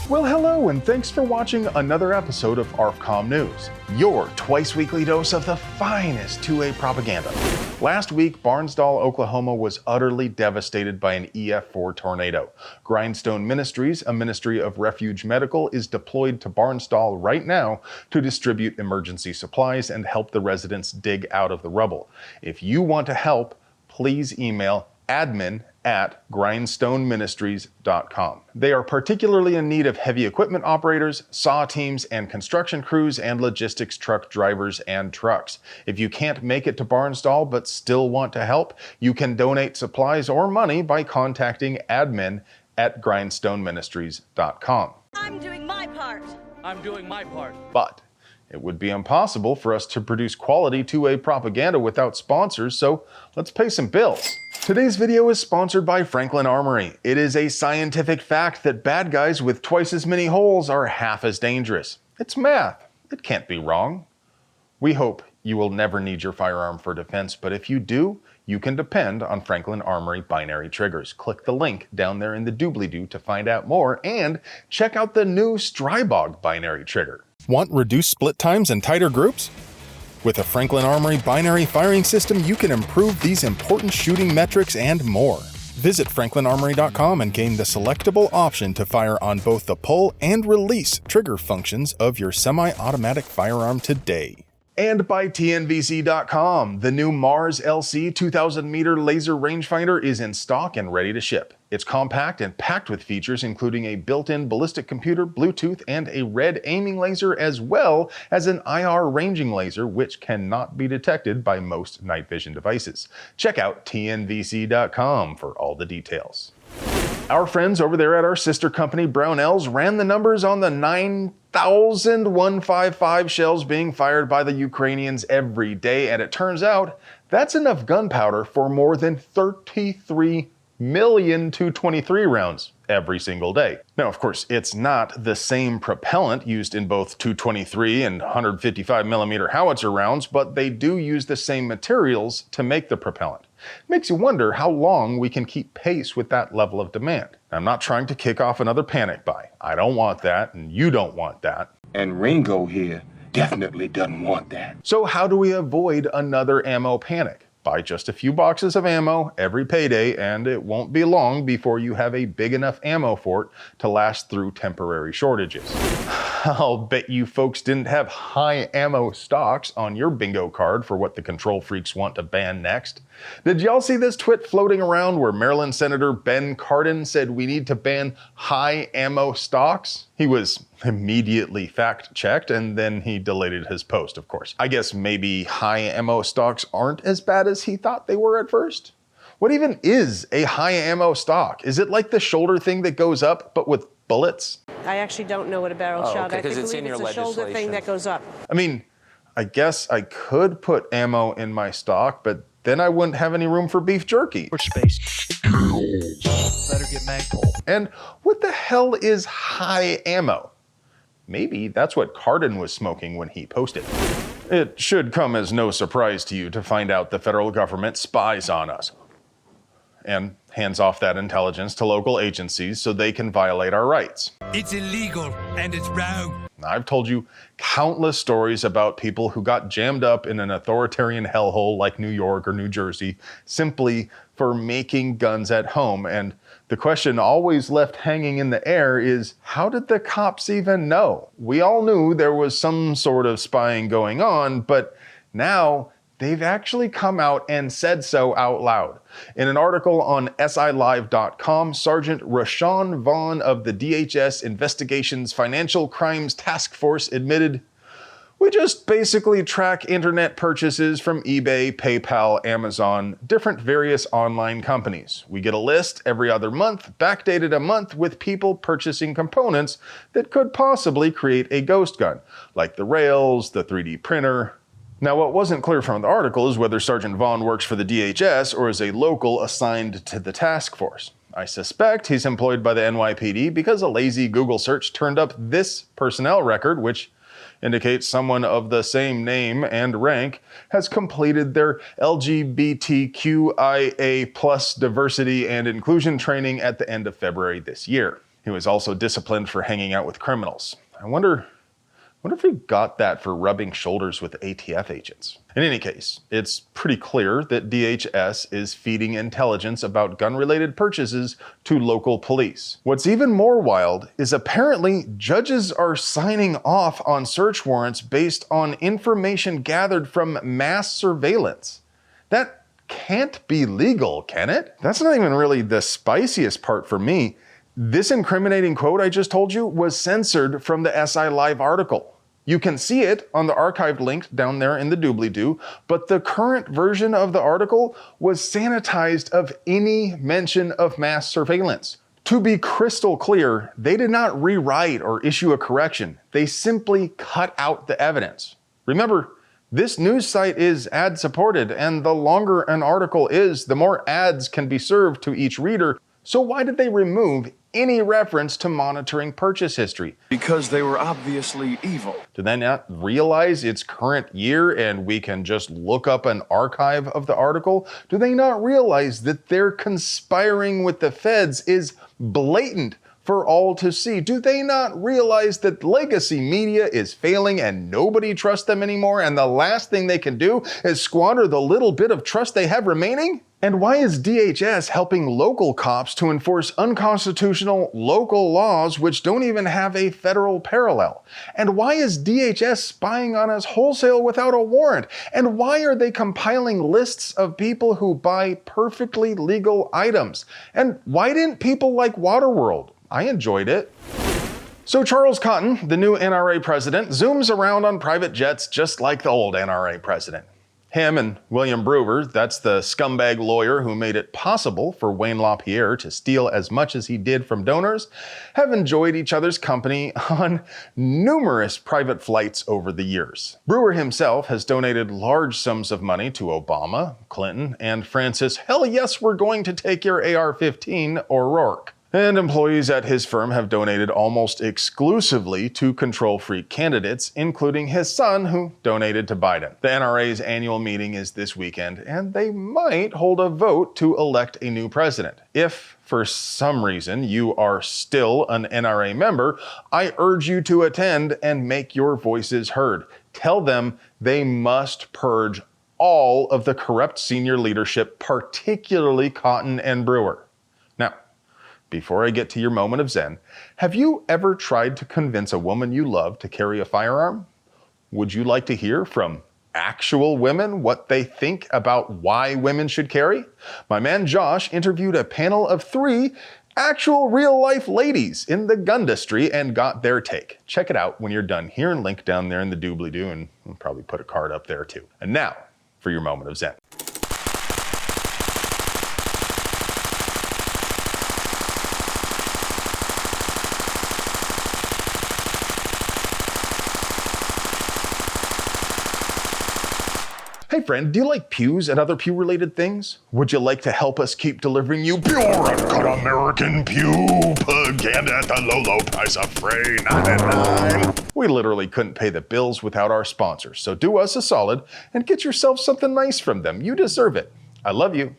Well, hello, and thanks for watching another episode of ARFCOM News, your twice-weekly dose of the finest 2A propaganda. Last week, Barnsdall, Oklahoma was utterly devastated by an EF4 tornado. Grindstone Ministries, a ministry of refuge medical, is deployed to Barnsdall right now to distribute emergency supplies and help the residents dig out of the rubble. If you want to help, please email admin@grindstoneministries.com. They are particularly in need of heavy equipment operators, saw teams, and construction crews, and logistics truck drivers and trucks. If you can't make it to Barnsdall but still want to help, you can donate supplies or money by contacting admin@grindstoneministries.com. I'm doing my part. I'm doing my part. But it would be impossible for us to produce quality 2A propaganda without sponsors, so let's pay some bills. Today's video is sponsored by Franklin Armory. It is a scientific fact that bad guys with twice as many holes are half as dangerous. It's math. It can't be wrong. We hope you will never need your firearm for defense, but if you do, you can depend on Franklin Armory binary triggers. Click the link down there in the doobly-doo to find out more, and check out the new Strybog binary trigger. Want reduced split times and tighter groups? With a Franklin Armory binary firing system, you can improve these important shooting metrics and more. Visit franklinarmory.com and gain the selectable option to fire on both the pull and release trigger functions of your semi-automatic firearm today. And by TNVC.com, the new Mars LC 2000 meter laser rangefinder is in stock and ready to ship. It's compact and packed with features including a built-in ballistic computer, Bluetooth, and a red aiming laser, as well as an IR ranging laser, which cannot be detected by most night vision devices. Check out TNVC.com for all the details. Our friends over there at our sister company, Brownells, ran the numbers on the 9,155 shells being fired by the Ukrainians every day, and it turns out that's enough gunpowder for more than 33 million 223 rounds every single day. Now, of course, it's not the same propellant used in both 223 and 155mm howitzer rounds, but they do use the same materials to make the propellant. Makes you wonder how long we can keep pace with that level of demand. I'm not trying to kick off another panic buy. I don't want that, and you don't want that. And Ringo here definitely doesn't want that. So how do we avoid another ammo panic? Buy just a few boxes of ammo every payday, and it won't be long before you have a big enough ammo fort to last through temporary shortages. I'll bet you folks didn't have high ammo stocks on your bingo card for what the control freaks want to ban next. Did y'all see this twit floating around where Maryland Senator Ben Cardin said we need to ban high ammo stocks? He was immediately fact-checked, and then he deleted his post, of course. I guess maybe high ammo stocks aren't as bad as he thought they were at first? What even is a high ammo stock? Is it like the shoulder thing that goes up, but with bullets? I actually don't know what a barrel shot. Okay, I believe it's in your a shoulder thing that goes up. I mean, I guess I could put ammo in my stock, but then I wouldn't have any room for beef jerky. Or space. Better get Magpul. And what the hell is high ammo? Maybe that's what Cardin was smoking when he posted. It should come as no surprise to you to find out the federal government spies on us and hands off that intelligence to local agencies so they can violate our rights. It's illegal and it's wrong. I've told you countless stories about people who got jammed up in an authoritarian hellhole like New York or New Jersey simply for making guns at home, and the question always left hanging in the air is, how did the cops even know? We all knew there was some sort of spying going on, but now they've actually come out and said so out loud. In an article on SILive.com, Sergeant Rashawn Vaughn of the DHS Investigations Financial Crimes Task Force admitted, "We just basically track internet purchases from eBay, PayPal, Amazon, different various online companies. We get a list every other month, backdated a month, with people purchasing components that could possibly create a ghost gun, like the rails, the 3D printer." Now, what wasn't clear from the article is whether Sergeant Vaughn works for the DHS or is a local assigned to the task force. I suspect he's employed by the NYPD because a lazy Google search turned up this personnel record, which indicates someone of the same name and rank has completed their LGBTQIA+ diversity and inclusion training at the end of February this year. He was also disciplined for hanging out with criminals. I wonder if he got that for rubbing shoulders with ATF agents. In any case, it's pretty clear that DHS is feeding intelligence about gun-related purchases to local police. What's even more wild is apparently judges are signing off on search warrants based on information gathered from mass surveillance. That can't be legal, can it? That's not even really the spiciest part for me. This incriminating quote I just told you was censored from the SI Live article. You can see it on the archived link down there in the doobly-doo, but the current version of the article was sanitized of any mention of mass surveillance. To be crystal clear, they did not rewrite or issue a correction. They simply cut out the evidence. Remember, this news site is ad-supported, and the longer an article is, the more ads can be served to each reader. So why did they remove any reference to monitoring purchase history? Because they were obviously evil. Do they not realize it's current year and we can just look up an archive of the article? Do they not realize that their conspiring with the feds is blatant for all to see? Do they not realize that legacy media is failing and nobody trusts them anymore, and the last thing they can do is squander the little bit of trust they have remaining? And why is DHS helping local cops to enforce unconstitutional local laws which don't even have a federal parallel? And why is DHS spying on us wholesale without a warrant? And why are they compiling lists of people who buy perfectly legal items? And why didn't people like Waterworld? I enjoyed it. So Charles Cotton, the new NRA president, zooms around on private jets just like the old NRA president. Him and William Brewer, that's the scumbag lawyer who made it possible for Wayne LaPierre to steal as much as he did from donors, have enjoyed each other's company on numerous private flights over the years. Brewer himself has donated large sums of money to Obama, Clinton, and Francis, hell yes, we're going to take your AR-15 O'Rourke. And employees at his firm have donated almost exclusively to control freak candidates, including his son, who donated to Biden. The NRA's annual meeting is this weekend, and they might hold a vote to elect a new president. If, for some reason, you are still an NRA member, I urge you to attend and make your voices heard. Tell them they must purge all of the corrupt senior leadership, particularly Cotton and Brewer. Now, before I get to your moment of zen, have you ever tried to convince a woman you love to carry a firearm? Would you like to hear from actual women what they think about why women should carry? My man Josh interviewed a panel of 3 actual real-life ladies in the gundustry and got their take. Check it out when you're done here, and link down there in the doobly-doo, and we'll probably put a card up there too. And now for your moment of zen. Hey friend, do you like pews and other pew-related things? Would you like to help us keep delivering you pure uncut American pew-paganda at the low, low price of free $9.99? We literally couldn't pay the bills without our sponsors, so do us a solid and get yourself something nice from them. You deserve it. I love you.